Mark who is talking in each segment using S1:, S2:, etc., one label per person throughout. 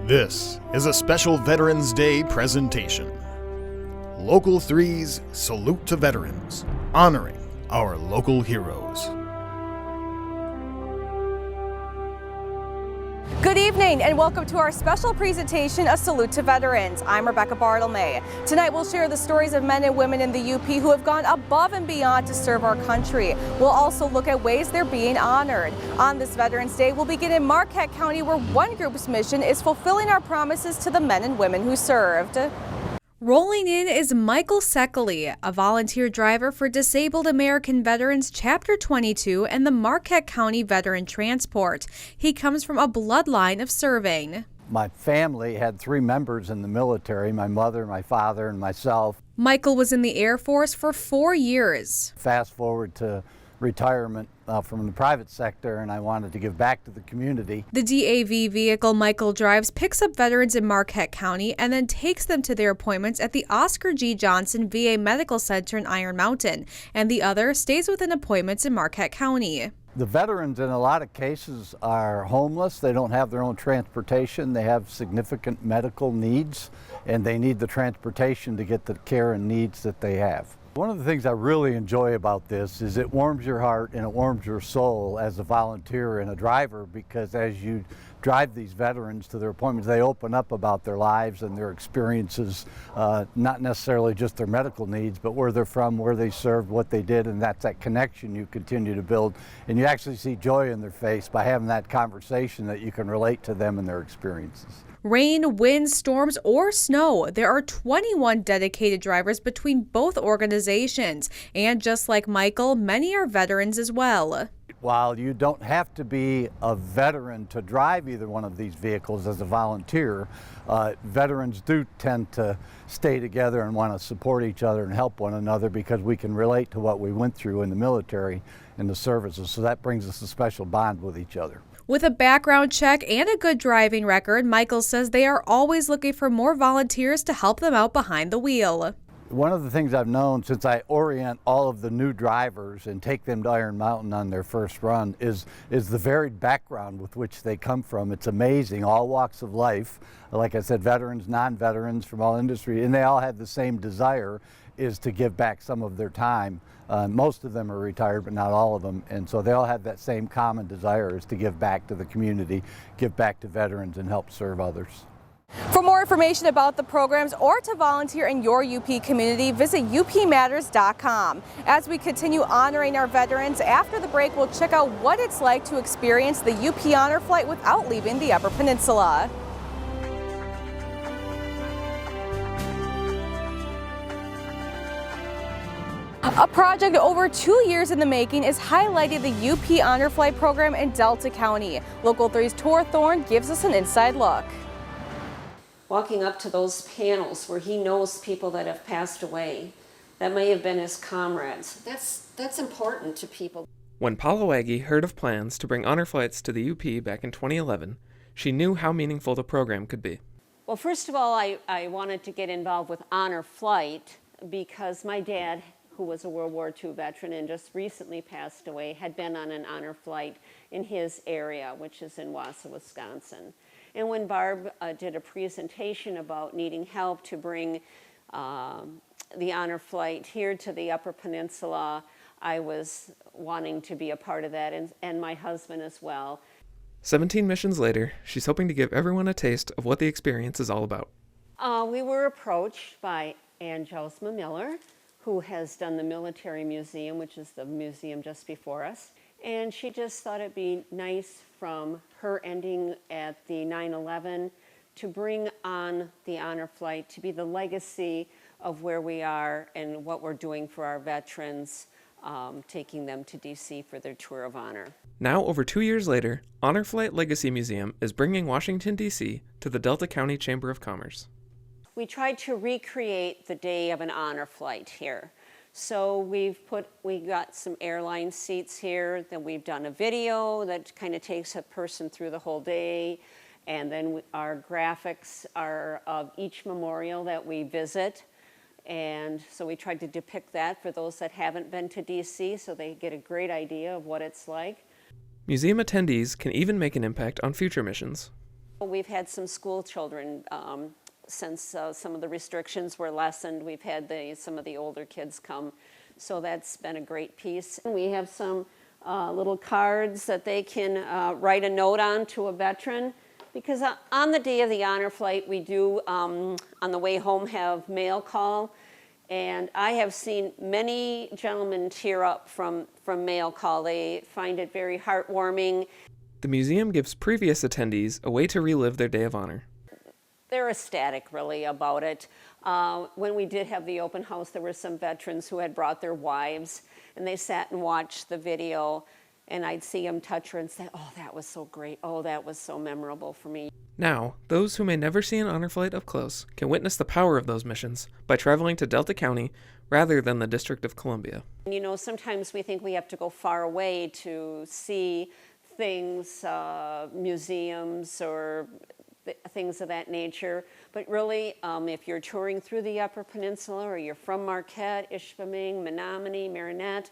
S1: This is a special Veterans Day presentation. Local 3's Salute to Veterans, honoring our local heroes.
S2: Good evening and welcome to our special presentation, A Salute to Veterans. I'm Rebecca Bartlemay. Tonight we'll share the stories of men and women in the UP who have gone above and beyond to serve our country. We'll also look at ways they're being honored. On this Veterans Day, we'll begin in Marquette County, where one group's mission is fulfilling our promises to the men and women who served. Rolling in is Michael Seckley, a volunteer driver for Disabled American Veterans Chapter 22 and the Marquette County Veteran Transport. He comes from a bloodline of serving.
S3: My family had 3 members in the military, my mother, my father, and myself.
S2: Michael was in the Air Force for 4 years.
S3: Fast forward to retirement from the private sector, and I wanted to give back to the community.
S2: The DAV vehicle Michael drives picks up veterans in Marquette County and then takes them to their appointments at the Oscar G. Johnson VA Medical Center in Iron Mountain, and the other stays within appointments in Marquette County.
S3: The veterans in a lot of cases are homeless. They don't have their own transportation. They have significant medical needs, and they need the transportation to get the care and needs that they have. One of the things I really enjoy about this is it warms your heart and it warms your soul as a volunteer and a driver, because as you drive these veterans to their appointments, they open up about their lives and their experiences, not necessarily just their medical needs, but where they're from, where they served, what they did, and that's that connection you continue to build. And you actually see joy in their face by having that conversation that you can relate to them and their experiences.
S2: Rain, wind, storms, or snow, there are 21 dedicated drivers between both organizations. And just like Michael, many are veterans as well.
S3: While you don't have to be a veteran to drive either one of these vehicles as a volunteer, veterans do tend to stay together and want to support each other and help one another, because we can relate to what we went through in the military and the services. So that brings us a special bond with each other.
S2: With a background check and a good driving record, Michael says they are always looking for more volunteers to help them out behind the wheel.
S3: One of the things I've known since I orient all of the new drivers and take them to Iron Mountain on their first run is the varied background with which they come from. It's amazing, all walks of life. Like I said, veterans, non-veterans from all industry, and they all have the same desire, is to give back some of their time. Most of them are retired, but not all of them, and so they all have that same common desire, is to give back to the community, give back to veterans, and help serve others.
S2: For more information about the programs or to volunteer in your UP community, visit upmatters.com. As we continue honoring our veterans, after the break we'll check out what it's like to experience the UP Honor Flight without leaving the Upper Peninsula. A project over 2 years in the making is highlighting the UP Honor Flight program in Delta County. Local 3's Tor Thorne gives us an inside look.
S4: Walking up to those panels where he knows people that have passed away, that may have been his comrades. That's important to people.
S5: When Paula Waggy heard of plans to bring honor flights to the UP back in 2011, she knew how meaningful the program could be.
S4: Well, first of all, I wanted to get involved with Honor Flight because my dad, who was a World War II veteran and just recently passed away, had been on an honor flight in his area, which is in Wausau, Wisconsin. And when Barb did a presentation about needing help to bring the honor flight here to the Upper Peninsula, I was wanting to be a part of that, and my husband as well.
S5: 17 missions later, she's hoping to give everyone a taste of what the experience is all about.
S4: We were approached by Ann Josma Miller, who has done the Military Museum, which is the museum just before us. And she just thought it'd be nice, from her ending at the 9/11, to bring on the honor flight, to be the legacy of where we are and what we're doing for our veterans, taking them to DC for their tour of honor.
S5: Now, over 2 years later, Honor Flight Legacy Museum is bringing Washington, D.C. to the Delta County Chamber of Commerce.
S4: We tried to recreate the day of an honor flight here. So we got some airline seats here, then we've done a video that kind of takes a person through the whole day, and then our graphics are of each memorial that we visit. And so we tried to depict that for those that haven't been to DC, so they get a great idea of what it's like.
S5: Museum attendees can even make an impact on future missions.
S4: We've had some school children since some of the restrictions were lessened. We've had some of the older kids come, so that's been a great piece. We have some little cards that they can write a note on to a veteran, because on the day of the honor flight, we do, on the way home, have mail call. And I have seen many gentlemen tear up from mail call. They find it very heartwarming.
S5: The museum gives previous attendees a way to relive their Day of Honor.
S4: They're ecstatic, really, about it. When we did have the open house, there were some veterans who had brought their wives, and they sat and watched the video, and I'd see them touch her and say, "Oh, that was so great. Oh, that was so memorable for me."
S5: Now, those who may never see an honor flight up close can witness the power of those missions by traveling to Delta County rather than the District of Columbia.
S4: You know, sometimes we think we have to go far away to see things, museums or things of that nature. But really, if you're touring through the Upper Peninsula, or you're from Marquette, Ishpeming, Menominee, Marinette,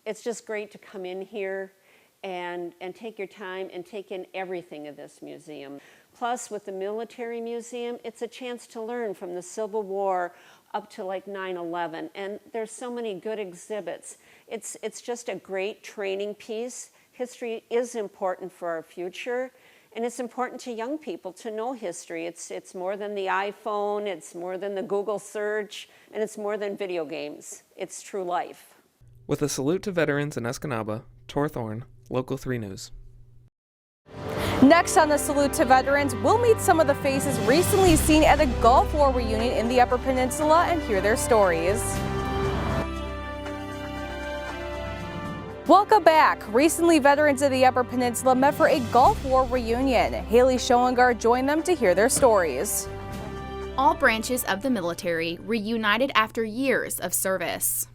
S4: it's just great to come in here and take your time and take in everything of this museum. Plus, with the military museum, it's a chance to learn from the Civil War up to like 9/11, and there's so many good exhibits. It's just a great training piece. History is important for our future, and it's important to young people to know history. It's more than the iPhone, it's more than the Google search, and it's more than video games. It's true life.
S5: With a salute to veterans in Escanaba, Tor Thorne, Local 3 News.
S2: Next on the Salute to Veterans, we'll meet some of the faces recently seen at a Gulf War reunion in the Upper Peninsula and hear their stories. Welcome back. Recently, veterans of the Upper Peninsula met for a Gulf War reunion. Haley Schoengar joined them to hear their stories.
S6: All branches of the military reunited after years of service.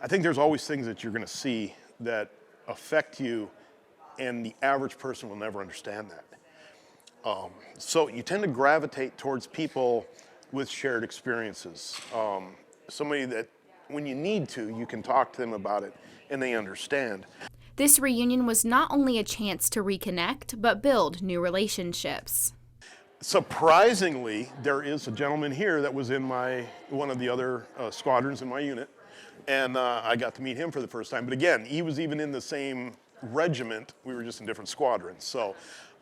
S7: I think there's always things that you're going to see that affect you, and the average person will never understand that. So you tend to gravitate towards people with shared experiences. Somebody that, when you need to, you can talk to them about it and they understand.
S6: This reunion was not only a chance to reconnect, but build new relationships.
S7: Surprisingly, there is a gentleman here that was in one of the other squadrons in my unit, and I got to meet him for the first time. But again, he was even in the same regiment. We were just in different squadrons. So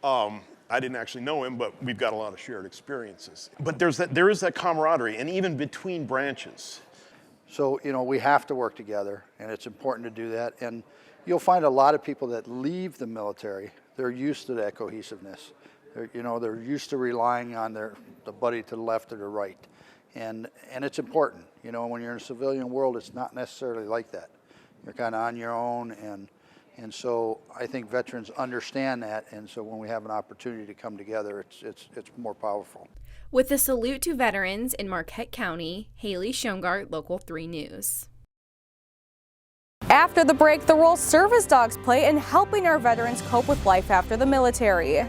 S7: I didn't actually know him, but we've got a lot of shared experiences. But there is that camaraderie, and even between branches.
S3: So, you know, we have to work together, and it's important to do that. And you'll find a lot of people that leave the military, they're used to that cohesiveness. They're used to relying on the buddy to the left or the right. And it's important. You know, when you're in a civilian world, it's not necessarily like that. You're kind of on your own, and so I think veterans understand that, and so when we have an opportunity to come together, it's more powerful.
S6: With a salute to veterans in Marquette County, Haley Schoengar, Local 3 News.
S2: After the break, the role service dogs play in helping our veterans cope with life after the military.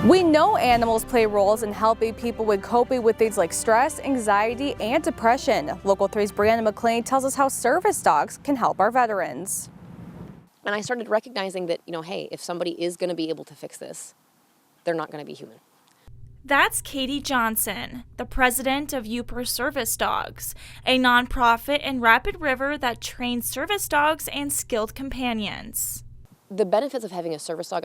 S2: We know animals play roles in helping people with coping with things like stress, anxiety, and depression. Local 3's Brianna McLean tells us how service dogs can help our veterans.
S8: And I started recognizing that, hey, if somebody is going to be able to fix this, they're not going to be human.
S9: That's Katie Johnson, the president of Uper Service Dogs, a nonprofit in Rapid River that trains service dogs and skilled companions.
S8: The benefits of having a service dog,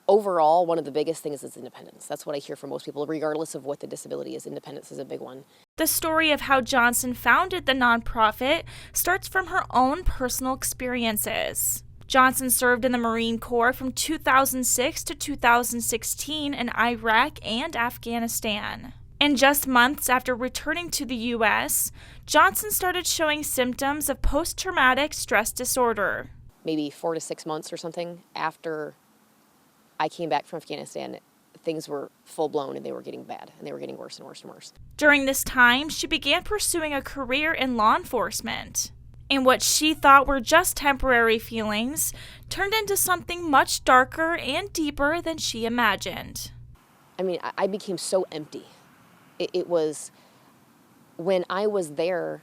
S8: overall, one of the biggest things is independence. That's what I hear from most people, regardless of what the disability is. Independence is a big one.
S9: The story of how Johnson founded the nonprofit starts from her own personal experiences. Johnson served in the Marine Corps from 2006 to 2016 in Iraq and Afghanistan. And just months after returning to the U.S., Johnson started showing symptoms of post-traumatic stress disorder.
S8: Maybe 4 to 6 months or something after I came back from Afghanistan, things were full-blown and they were getting bad and they were getting worse and worse and worse.
S9: During this time, she began pursuing a career in law enforcement. And what she thought were just temporary feelings turned into something much darker and deeper than she imagined.
S8: I became so empty. It was, when I was there,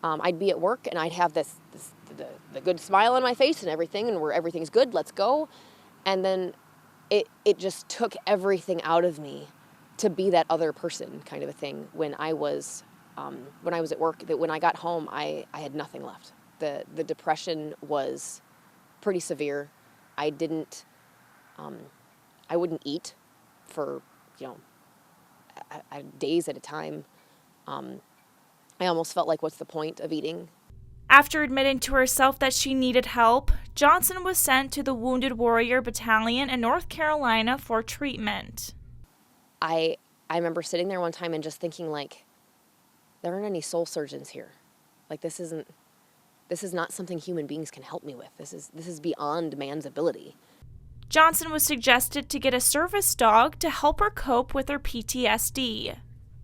S8: I'd be at work and I'd have this the good smile on my face and everything, and where everything's good, let's go. And then it just took everything out of me to be that other person kind of a thing when I was at work, that when I got home, I had nothing left. The depression was pretty severe. I wouldn't eat for, days at a time. I almost felt like, what's the point of eating?
S9: After admitting to herself that she needed help, Johnson was sent to the Wounded Warrior Battalion in North Carolina for treatment.
S8: I remember sitting there one time and just thinking, like, there aren't any soul surgeons here. Like, this is not something human beings can help me with. This is beyond man's ability.
S9: Johnson was suggested to get a service dog to help her cope with her PTSD.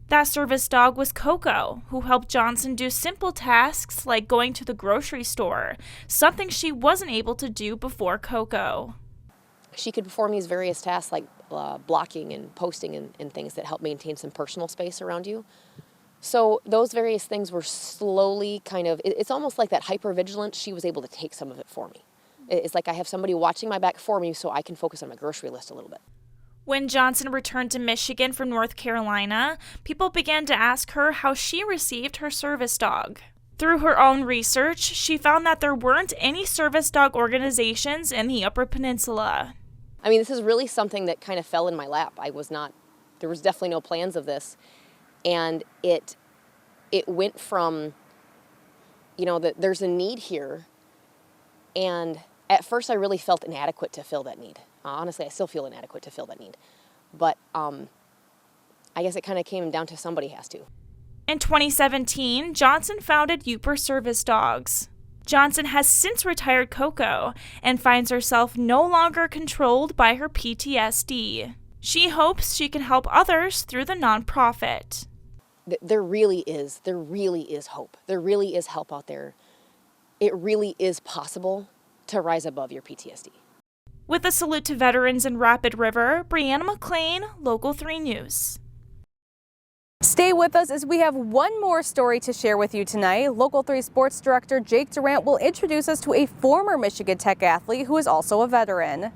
S9: That service dog was Coco, who helped Johnson do simple tasks like going to the grocery store, something she wasn't able to do before Coco.
S8: She could perform these various tasks like blocking and posting and things that help maintain some personal space around you. So those various things were slowly it's almost like that hypervigilance. She was able to take some of it for me. It's like I have somebody watching my back for me so I can focus on my grocery list a little bit.
S9: When Johnson returned to Michigan from North Carolina, people began to ask her how she received her service dog. Through her own research, she found that there weren't any service dog organizations in the Upper Peninsula.
S8: I mean, this is really something that kind of fell in my lap. There was definitely no plans of this. And it went from, that there's a need here. And at first I really felt inadequate to fill that need. Honestly, I still feel inadequate to fill that need. But I guess it kind of came down to somebody has to.
S9: In 2017, Johnson founded Uper Service Dogs. Johnson has since retired Coco and finds herself no longer controlled by her PTSD. She hopes she can help others through the nonprofit.
S8: There really is hope. There really is help out there. It really is possible to rise above your PTSD.
S9: With a salute to veterans in Rapid River, Brianna McLean, Local 3 News.
S2: Stay with us as we have one more story to share with you tonight. Local 3 Sports Director Jake Durant will introduce us to a former Michigan Tech athlete who is also a veteran.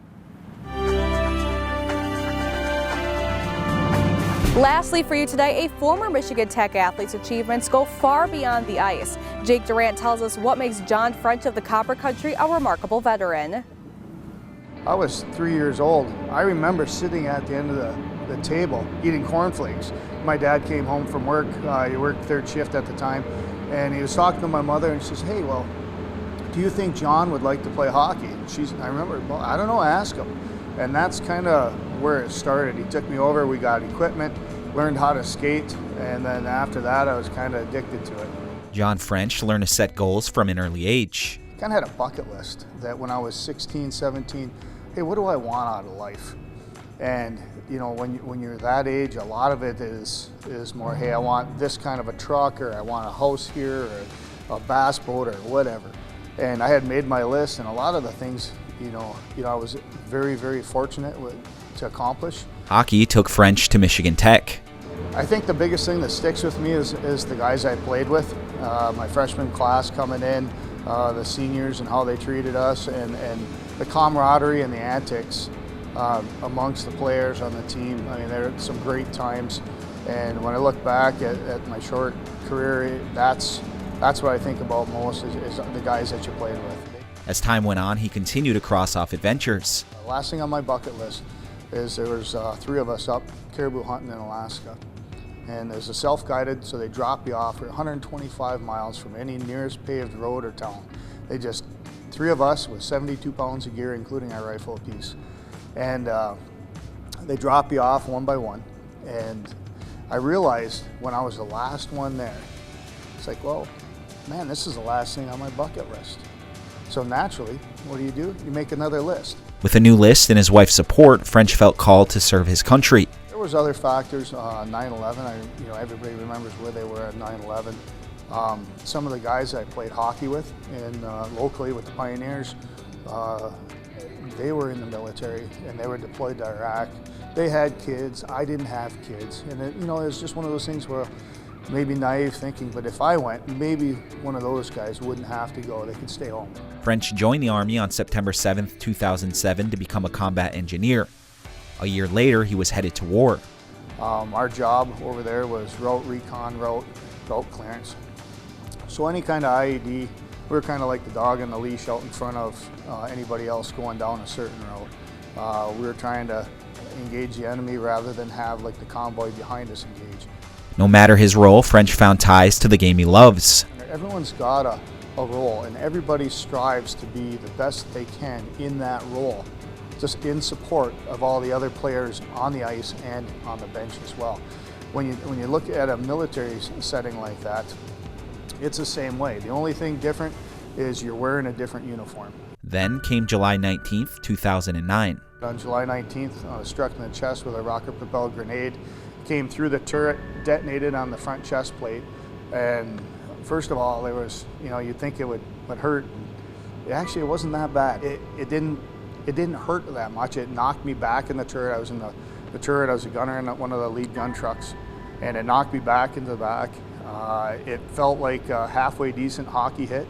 S2: Lastly for you today, a former Michigan Tech athlete's achievements go far beyond the ice. Jake Durant tells us what makes John French of the Copper Country a remarkable veteran.
S10: I was 3 years old. I remember sitting at the end of the table eating cornflakes. My dad came home from work. He worked third shift at the time, and he was talking to my mother, and she says, "Hey, well, do you think John would like to play hockey?" And I remember, well, I don't know, ask him. And that's kind of where it started. He took me over, we got equipment, learned how to skate, and then after that I was kind of addicted to it.
S11: John French learned to set goals from an early age.
S10: Kind of had a bucket list that when I was 16, 17, hey, what do I want out of life? And when you're that age, a lot of it is more, hey, I want this kind of a truck, or I want a house here, or a bass boat, or whatever. And I had made my list, and a lot of the things, I was very, very fortunate to accomplish.
S11: Hockey took French to Michigan Tech.
S10: I think the biggest thing that sticks with me is the guys I played with. My freshman class coming in, the seniors and how they treated us, and the camaraderie and the antics amongst the players on the team. I mean, there are some great times, and when I look back at my short career, that's what I think about most is the guys that you played with.
S11: As time went on, he continued to cross off adventures.
S10: The last thing on my bucket list is there was 3 of us up caribou hunting in Alaska. And there's a self-guided, so they drop you off 125 miles from any nearest paved road or town. 3 of us with 72 pounds of gear, including our rifle apiece. And they drop you off one by one. And I realized when I was the last one there, it's like, well, man, this is the last thing on my bucket list. So naturally, what do? You make another list.
S11: With a new list and his wife's support, French felt called to serve his country.
S10: There was other factors. 9/11. Everybody remembers where they were at 9/11. Some of the guys I played hockey with, and locally with the Pioneers, they were in the military and they were deployed to Iraq. They had kids. I didn't have kids, and it was just one of those things where maybe naive thinking, but if I went, maybe one of those guys wouldn't have to go. They could stay home.
S11: French joined the Army on September 7, 2007 to become a combat engineer. A year later, he was headed to war.
S10: Our job over there was route recon, route clearance. So any kind of IED, we were kind of like the dog on the leash out in front of anybody else going down a certain route. We were trying to engage the enemy rather than have like the convoy behind us engage.
S11: No matter his role, French found ties to the game he loves.
S10: Everyone's got a role, and everybody strives to be the best they can in that role, just in support of all the other players on the ice and on the bench as well. When you look at a military setting like that, it's the same way. The only thing different is you're wearing a different uniform.
S11: Then came July 19th, 2009.
S10: On July 19th, I was struck in the chest with a rocket-propelled grenade. Came through the turret, detonated on the front chest plate, and first of all, there was, you'd think it would hurt. It wasn't that bad. It didn't hurt that much. It knocked me back in the turret. I was in the turret. I was a gunner in one of the lead gun trucks, and it knocked me back into the back. It felt like a halfway decent hockey hit.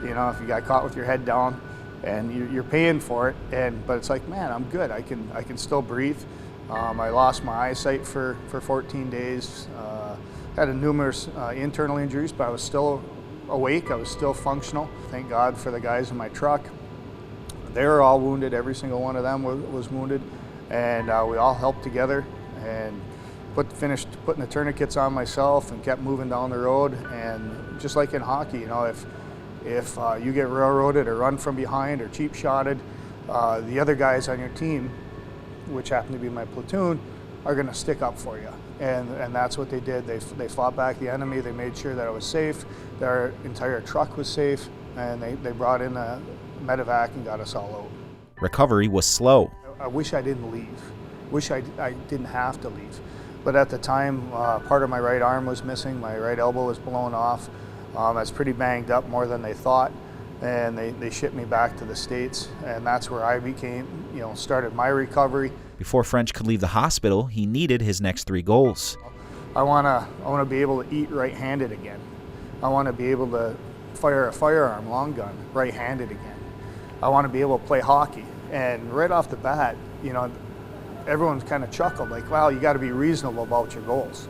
S10: If you got caught with your head down, and you're paying for it, but it's like, man, I'm good. I can still breathe. I lost my eyesight for 14 days. Had numerous internal injuries, but I was still awake. I was still functional. Thank God for the guys in my truck. They were all wounded. Every single one of them was wounded, and we all helped together and finished putting the tourniquets on myself and kept moving down the road. And just like in hockey, if you get railroaded or run from behind or cheap shotted, the other guys on your team, which happened to be my platoon, are going to stick up for you. And that's what they did. They fought back the enemy. They made sure that I was safe, that our entire truck was safe, and they brought in a medevac and got us all out.
S11: Recovery was slow.
S10: I wish I didn't leave. Wish I didn't have to leave. But at the time, part of my right arm was missing. My right elbow was blown off. I was pretty banged up, more than they thought. And they shipped me back to the States, and that's where I started my recovery.
S11: Before French could leave the hospital, he needed his next 3 goals.
S10: I want to be able to eat right-handed again. I want to be able to fire a firearm, long gun, right-handed again. I want to be able to play hockey. And right off the bat, everyone's kind of chuckled, like, wow, you got to be reasonable about your goals.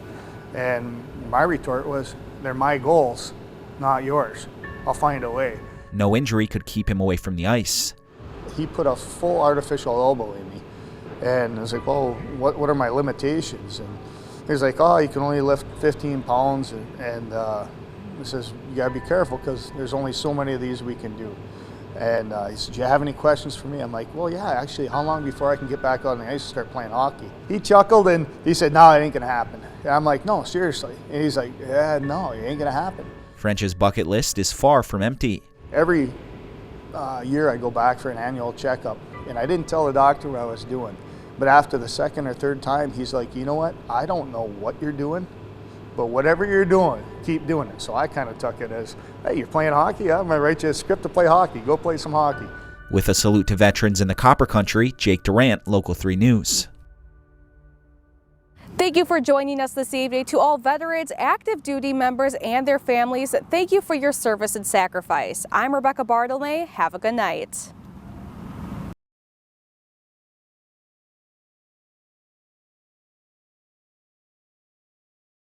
S10: And my retort was, they're my goals, not yours. I'll find a way.
S11: No injury could keep him away from the ice.
S10: He put a full artificial elbow in me. And I was like, well, what are my limitations? And he's like, oh, you can only lift 15 pounds. And he says, you got to be careful because there's only so many of these we can do. And he said, do you have any questions for me? I'm like, well, yeah, actually, how long before I can get back on the ice and start playing hockey? He chuckled and he said, no, it ain't going to happen. And I'm like, no, seriously. And he's like, yeah, no, it ain't going to happen.
S11: French's bucket list is far from empty.
S10: Every year I go back for an annual checkup, and I didn't tell the doctor what I was doing. But after the second or third time, he's like, you know what? I don't know what you're doing, but whatever you're doing, keep doing it. So I kind of took it as, hey, you're playing hockey? I'm going to write you a script to play hockey. Go play some hockey.
S11: With a salute to veterans in the Copper Country, Jake Durant, Local 3 News.
S2: Thank you for joining us this evening. To all veterans, active duty members, and their families, thank you for your service and sacrifice. I'm Rebecca Bartlemay. Have a good night.